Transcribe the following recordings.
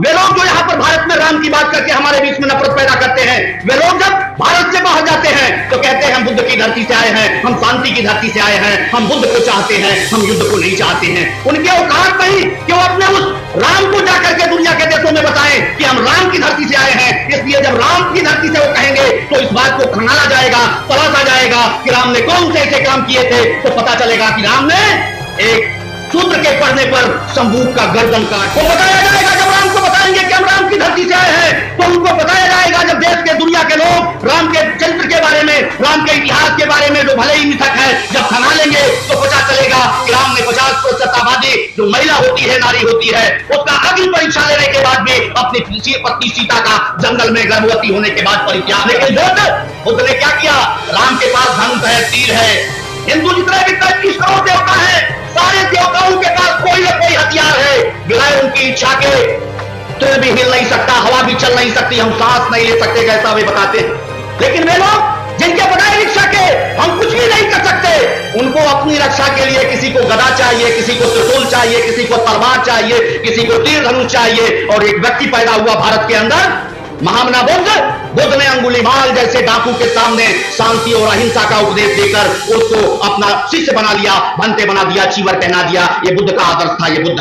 वे लोग जो यहाँ पर भारत में राम की बात करके हमारे बीच में नफरत पैदा करते हैं, वे लोग जब भारत से बाहर जाते हैं तो कहते हैं हम बुद्ध की धरती से आए हैं, हम शांति की धरती से आए हैं, हम बुद्ध को चाहते हैं, हम युद्ध को नहीं चाहते हैं। उनके औकात नहीं कि वो अपने उस राम को जाकर के दुनिया के देशों में बताएं कि हम राम की धरती से आए हैं। इसलिए जब राम की धरती से वो कहेंगे तो इस बात को खंगाला जाएगा, तलाशा जाएगा कि राम ने कौन से ऐसे काम किए थे, तो पता चलेगा कि राम ने एक सूत्र के पढ़ने पर शंभू का गर्दन काट को बताया जाएगा। जब राम को बताएंगे कि हम राम की धरती से आए हैं तो उनको बताया जाएगा, जब देश के दुनिया के लोग राम के चरित्र के बारे में, राम के इतिहास के बारे में जो भले ही मिथक है जब खंगा लेंगे तो पता चलेगा कि राम ने 50% आबादी जो महिला होती है, नारी होती है, उसका अग्नि परीक्षा लेने के बाद भी अपनी पत्नी सीता का जंगल में गर्भवती होने के बाद परित्याग। लेकिन बुद्ध ने क्या किया? राम के पास धनुष है, तीर है। हिंदू जितने भी 33 करोड़ देवता है, सारे देवताओं के पास कोई ना कोई हथियार है। बिलाए उनकी इच्छा के तो भी हिल नहीं सकता, हवा भी चल नहीं सकती, हम सांस नहीं ले सकते, कैसा वे बताते हैं। लेकिन वे लोग जिनके बगैर रक्षा के हम कुछ भी नहीं कर सकते, उनको अपनी रक्षा के लिए किसी को गदा चाहिए, किसी को त्रिशूल चाहिए, किसी को तलवार चाहिए, किसी को तीर धनुष चाहिए। और एक व्यक्ति पैदा हुआ भारत के अंदर, महामना बुद्ध ने अंगुलीमाल जैसे डाकू के सामने शांति और अहिंसा का उपदेश देकर उसको अपना शिष्य बना लिया, भंते बना दिया, चीवर पहना दिया। ये बुद्ध का आदर्श था, ये बुद्ध।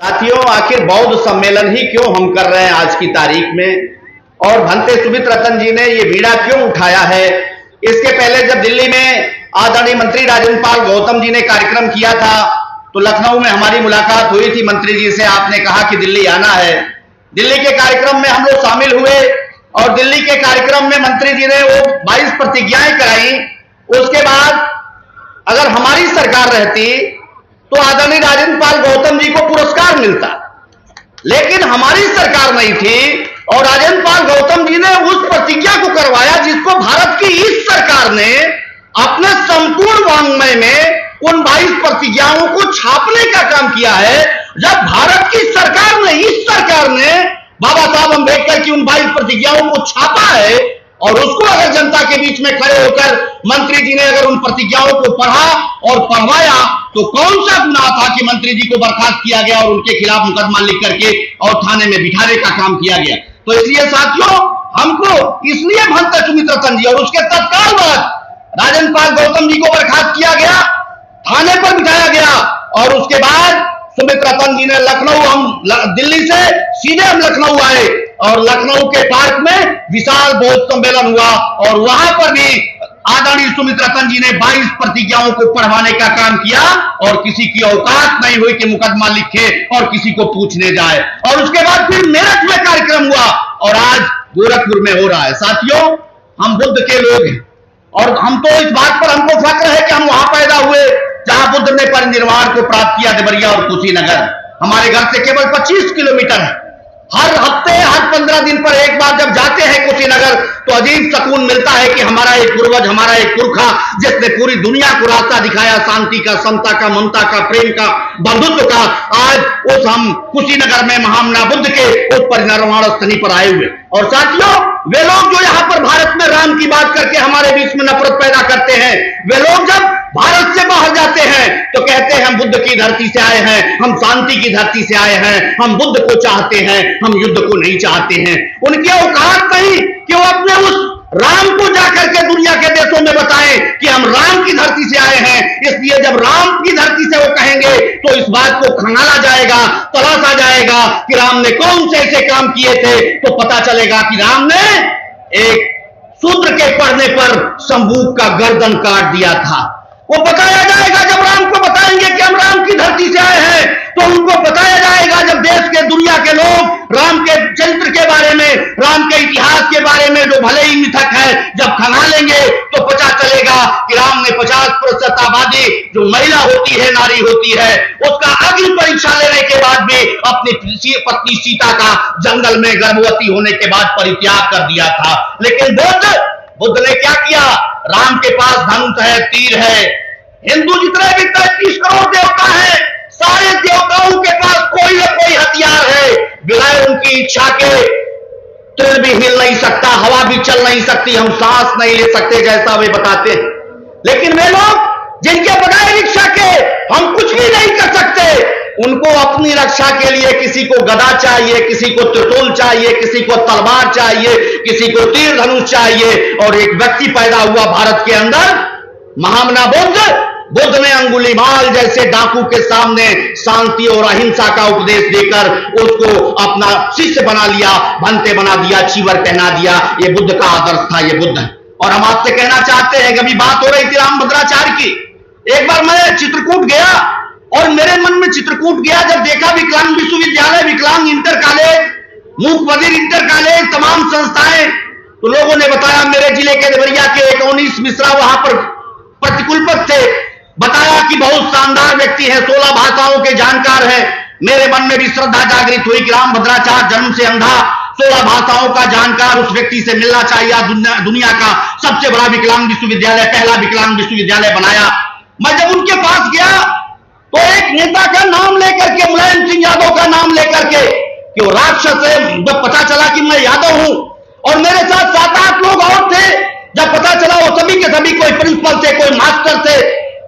साथियों, आखिर बौद्ध सम्मेलन ही क्यों हम कर रहे हैं आज की तारीख में, और भंते सुमित रतन जी ने ये बीड़ा क्यों उठाया है? इसके पहले जब दिल्ली में आदरणीय मंत्री राजेंद्र पाल गौतम जी ने कार्यक्रम किया था तो लखनऊ में हमारी मुलाकात हुई थी मंत्री जी से। आपने कहा कि दिल्ली आना है। दिल्ली के कार्यक्रम में हम लोग शामिल हुए और दिल्ली के कार्यक्रम में मंत्री जी ने वो 22 प्रतिज्ञाएं कराई। उसके बाद अगर हमारी सरकार रहती तो आदरणीय राजेंद्र पाल गौतम जी को पुरस्कार मिलता, लेकिन हमारी सरकार नहीं थी और राजेंद्र पाल गौतम जी ने उस प्रतिज्ञा को करवाया जिसको भारत की इस सरकार ने अपने संपूर्ण वाङ्मय में उन 22 प्रतिज्ञाओं को छापने का काम किया है। जब भारत की सरकार ने, इस सरकार ने बाबा साहब अम्बेडकर की उन 22 प्रतिज्ञाओं को छापा है और उसको अगर जनता के बीच में खड़े होकर मंत्री जी ने अगर उन प्रतिज्ञाओं को पढ़ा और पढ़वाया तो कौन सा गुनाह था कि मंत्री जी को बर्खास्त किया गया और उनके खिलाफ मुकदमा लिख करके और थाने में बिठाने का काम किया गया। तो इसलिए साथियों, हमको इसलिए भंते सुमित रतन जी और उसके तत्काल बाद राजेंद्र पाल गौतम जी को बर्खास्त किया गया, थाने पर बिठाया गया और उसके बाद सुमित रतन जी ने लखनऊ, हम दिल्ली से सीधे हम लखनऊ आए और लखनऊ के पार्क में विशाल बौद्ध सम्मेलन हुआ और वहां पर भी आदरणीय सुमित रतन जी ने 22 प्रतिज्ञाओं को पढ़वाने का काम किया और किसी की औकात नहीं हुई कि मुकदमा लिखे और किसी को पूछने जाए। और उसके बाद फिर मेरठ में कार्यक्रम हुआ और आज गोरखपुर में हो रहा है। साथियों, हम बुद्ध के लोग हैं और हम तो इस बात पर हमको फक्र है कि हम वहां पैदा हुए जहां बुद्ध ने परिनिर्वाण को प्राप्त किया, देवरिया और कुशीनगर। हमारे घर से केवल 25 किलोमीटर है। हर हफ्ते, हर 15 दिन पर एक बार जब जाते हैं कुशीनगर तो अजीब सुकून मिलता है कि हमारा एक पूर्वज, हमारा एक पुरखा जिसने पूरी दुनिया को रास्ता दिखाया शांति का, समता का, ममता का, प्रेम का, बंधुत्व का, आज उस हम कुशीनगर में महामना बुद्ध के उस परिनिर्वाण स्थली पर आए हुए। और साथियों, वे लोग जो यहाँ पर भारत में राम की बात करके हमारे बीच में नफरत पैदा करते हैं, वे लोग जब भारत से बाहर जाते हैं तो कहते हैं हम बुद्ध की धरती से आए हैं, हम शांति की धरती से आए हैं, हम बुद्ध को चाहते हैं, हम युद्ध को नहीं चाहते हैं। उनकी औकात नहीं कि वो अपने उस राम को जाकर के दुनिया के देशों में बताएं कि हम राम की धरती से आए हैं। इसलिए जब राम की धरती से वो कहेंगे तो इस बात को खंगाला जाएगा, तलाशा जाएगा कि राम ने कौन से ऐसे काम किए थे, तो पता चलेगा कि राम ने एक सूत्र के पढ़ने पर शंभू का गर्दन काट दिया था। वो बताया जाएगा जब राम को बताएंगे कि हम राम की धरती से आए हैं, तो उनको बताया जाएगा जब देश के दुनिया के लोग राम के चरित्र के बारे में, राम के इतिहास के बारे में जो भले ही मिथक है जब खंगा लेंगे तो पता चलेगा कि राम ने 50% आबादी जो महिला होती है, नारी होती है, उसका अग्नि परीक्षा लेने के बाद भी अपनी पत्नी सीता का जंगल में गर्भवती होने के बाद परित्याग कर दिया था। लेकिन बुद्ध ने क्या किया? राम के पास धनुष है, तीर है। हिंदू जितने भी 33 करोड़ देवता है, सारे देवताओं के पास कोई ना कोई हथियार है। बिलाए उनकी इच्छा के तिल भी हिल नहीं सकता, हवा भी चल नहीं सकती, हम सांस नहीं ले सकते, जैसा वे बताते हैं। लेकिन वे लोग जिनके बगैर इच्छा के हम कुछ भी नहीं कर सकते, उनको अपनी रक्षा के लिए किसी को गदा चाहिए, किसी को त्रिशूल चाहिए, किसी को तलवार चाहिए, किसी को तीर धनुष चाहिए। और एक व्यक्ति पैदा हुआ भारत के अंदर, महामना बुद्ध ने अंगुलीमाल जैसे डाकू के सामने शांति और अहिंसा का उपदेश देकर उसको अपना शिष्य बना लिया, भंते बना दिया, चीवर पहना दिया। ये बुद्ध का आदर्श था, ये बुद्ध है। और हम आपसे कहना चाहते हैं, कभी बात हो रही थी रामभद्राचार्य की, एक बार मैं चित्रकूट गया और मेरे मन में चित्रकूट गया, जब देखा विकलांग विश्वविद्यालय, विकलांग इंटर कॉलेज, मूक बधिर इंटर कॉलेज, तमाम संस्थाएं, तो लोगों ने बताया मेरे जिले के देवरिया के 19 मिश्रा वहां पर प्रतिकुलपति थे, बताया कि बहुत शानदार व्यक्ति है, 16 भाषाओं के जानकार है। मेरे मन में भी श्रद्धा जागृत हुई कि रामभद्राचार्य जन्म से अंधा, 16 भाषाओं का जानकार, उस व्यक्ति से मिलना चाहिए। दुनिया का सबसे बड़ा विकलांग विश्वविद्यालय, पहला विकलांग विश्वविद्यालय बनाया। मैं जब उनके पास गया तो एक नेता का नाम लेकर के, मुलायम सिंह यादव का नाम लेकर के, कि वो राक्षस है, जब पता चला कि मैं यादव हूं और मेरे साथ 7-8 लोग और थे, जब पता चला वो सभी के सभी कोई प्रिंसिपल थे, कोई मास्टर थे,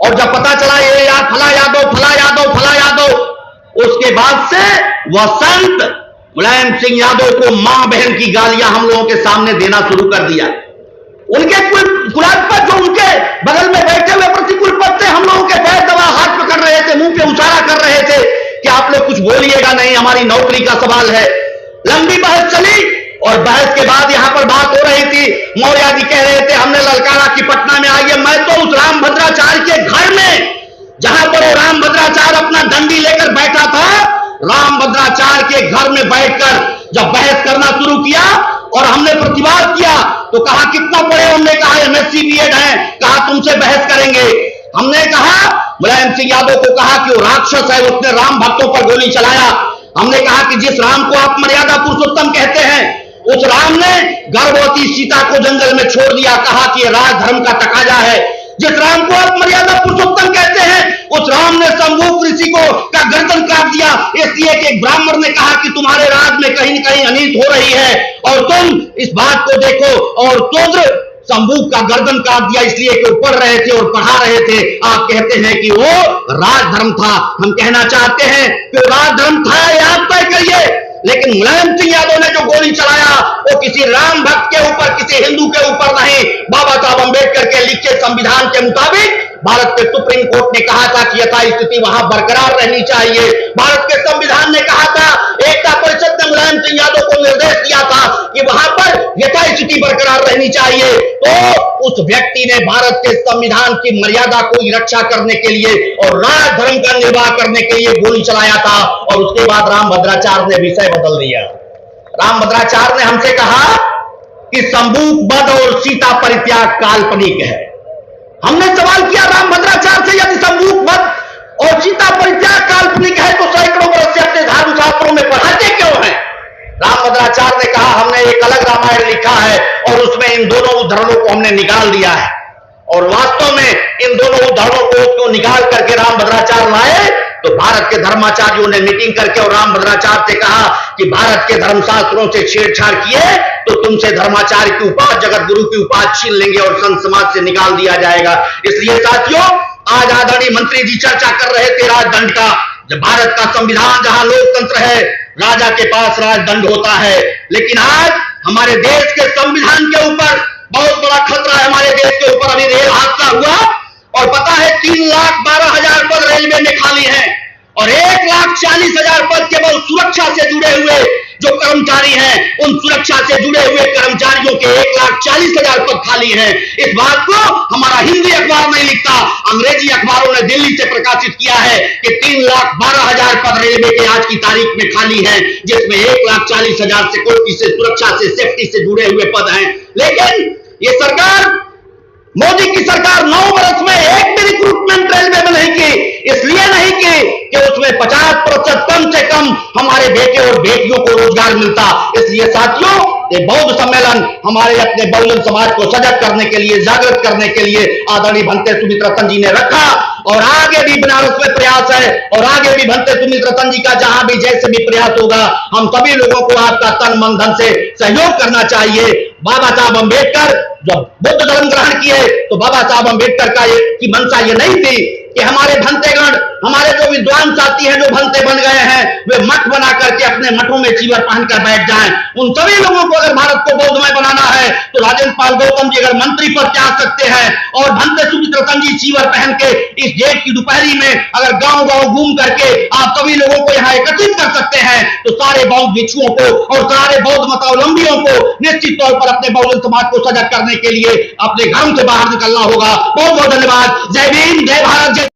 और जब पता चला ये फला यादव, फला यादव, फला यादव, उसके बाद से वह संत मुलायम सिंह यादव को मां बहन की गालियां हम लोगों के सामने देना शुरू कर दिया। उनके कुलाधिपति जो उनके बगल में बैठे हुए प्रतिकुलपति थे, हम लोगों के पैर दबा हाथ पकड़ रहे थे, मुंह पे उछाला कर रहे थे कि आप लोग कुछ बोलिएगा नहीं, हमारी नौकरी का सवाल है। लंबी बहस चली और बहस के बाद यहां पर बात हो रही थी, मौर्य जी कह रहे थे हमने ललकारा कि पटना में आइए। मैं तो उस रामभद्राचार्य के घर में, जहां पर वो रामभद्राचार्य अपना डंडी लेकर बैठा था, रामभद्राचार्य के घर में बैठकर जब बहस करना शुरू किया और हमने प्रतिवाद किया तो कहा कितना पढ़े, हमने कहा MSc BEd है, कहा तुमसे बहस करेंगे। हमने कहा, मुलायम सिंह यादव को कहा कि वो राक्षस है, उसने राम भक्तों पर गोली चलाया। हमने कहा कि जिस राम को आप मर्यादा पुरुषोत्तम कहते हैं, उस राम ने गर्भवती सीता को जंगल में छोड़ दिया, कहा कि यह राज धर्म का तकाजा है। जिस राम को आप मर्यादा पुरुषोत्तम कहते हैं, उस राम ने शंभू ऋषि को का गर्दन काट दिया, इसलिए कि एक ब्राह्मण ने कहा कि तुम्हारे राज में कहीं न कहीं अनित हो रही है और तुम इस बात को देखो, और शूद्र शंभू का गर्दन काट दिया इसलिए कि वो पढ़ रहे थे और पढ़ा रहे थे। आप कहते हैं कि वो राजधर्म था। हम कहना चाहते हैं कि राजधर्म था या आप तय करिए, लेकिन मुलायम सिंह यादव ने जो गोली चलाया वो किसी राम भक्त के ऊपर, किसी हिंदू के ऊपर नहीं, बाबा साहब अंबेडकर के लिखे संविधान के मुताबिक भारत के सुप्रीम कोर्ट ने कहा था कि यथास्थिति वहां बरकरार रहनी चाहिए। भारत के संविधान ने कहा था, एकता परिषद ने मुलायम सिंह यादव को निर्देश दिया था कि वहां पर यथास्थिति बरकरार रहनी चाहिए। तो उस व्यक्ति ने भारत के संविधान की मर्यादा को रक्षा करने के लिए और राजधर्म का निर्वाह करने के लिए गोली चलाया था। और उसके बाद रामभद्राचार्य ने विषय बदल दिया। रामभद्राचार्य ने हमसे कहा कि शंभू वध और सीता परित्याग काल्पनिक है। हमने सवाल किया रामभद्राचार्य से, यदि शंभू वध और सीता परित्याग काल्पनिक है तो सैकड़ों वर्ष से अपने धर्मशास्त्रों में पढ़ाते क्यों हैं? रामभद्राचार्य ने कहा हमने एक अलग रामायण लिखा है और उसमें इन दोनों उदाहरणों को हमने निकाल दिया है। और वास्तव में इन दोनों उदाहरणों को उसको निकाल करके रामभद्राचार्य लाए तो भारत के धर्माचार्यों ने मीटिंग करके और रामभद्राचार्य से कहा कि भारत के धर्मशास्त्रों से छेड़छाड़ किए तो तुमसे धर्माचार्य की उपाधि, जगत गुरु की उपाधि छीन लेंगे और संत समाज से निकाल दिया जाएगा। इसलिए साथियों, आज आदरणीय मंत्री जी चर्चा कर रहे थे राजदंड का। जब भारत का संविधान, जहां लोकतंत्र है, राजा के पास राजदंड होता है, लेकिन आज हमारे देश के संविधान के ऊपर बहुत बड़ा खतरा है। हमारे देश के ऊपर अभी रेल हादसा हुआ और पता है 3,12,000 पद रेलवे में खाली हैं और 1,40,000 पद केवल सुरक्षा से जुड़े हुए जो कर्मचारी हैं, उन सुरक्षा से जुड़े हुए कर्मचारियों के 1,40,000 पद खाली हैं। इस बात को हमारा हिंदी अखबार नहीं लिखता, अंग्रेजी अखबारों ने दिल्ली से प्रकाशित किया है कि 3,12,000 पद रेलवे के आज की तारीख में खाली हैं, जिसमें 1,40,000 सिक्योरिटी से, सुरक्षा से, सेफ्टी से जुड़े हुए पद हैं। लेकिन ये सरकार, मोदी की सरकार 9 वर्ष में एक भी रिक्रूटमेंट रेलवे में नहीं की। इसलिए नहीं की कि उसमें 50% कम से कम हमारे बेटे और बेटियों को रोजगार मिलता। इसलिए साथियों, ये बौद्ध सम्मेलन हमारे अपने बहुजन समाज को सजग करने के लिए, जागृत करने के लिए आदरणीय भंते सुमित रतन जी ने रखा और आगे भी बनारस में प्रयास है और आगे भी भंते सुमित रतन जी का जहां भी जैसे भी प्रयास होगा, हम सभी लोगों को आपका तन मन धन से सहयोग करना चाहिए। बाबा साहब अंबेडकर जब बुद्ध धर्म ग्रहण किए तो बाबा साहब अंबेडकर की मंशा ये नहीं थी कि हमारे भंतेगण, हमारे जो विद्वान साथी हैं जो भंते बन गए हैं, वे मठ बना करके अपने मठों में चीवर पहनकर बैठ जाएं। उन सभी लोगों को अगर भारत को बौद्धमय बनाना है तो राजेंद्र पाल गौतम जी अगर मंत्री पद से आ सकते हैं और भंते सुमित रतन जी चीवर पहन के इस जेठ की दोपहरी में अगर गांव गांव घूम करके आप सभी लोगों को यहाँ एकत्रित कर सकते हैं, तो सारे बौद्ध भिक्षुओं को और सारे बौद्ध मतावलंबियों को निश्चित तौर पर अपने बहुजन समाज को सजग करने के लिए अपने घरों से बाहर निकलना होगा। बहुत बहुत धन्यवाद। जय भीम, जय भारत, जय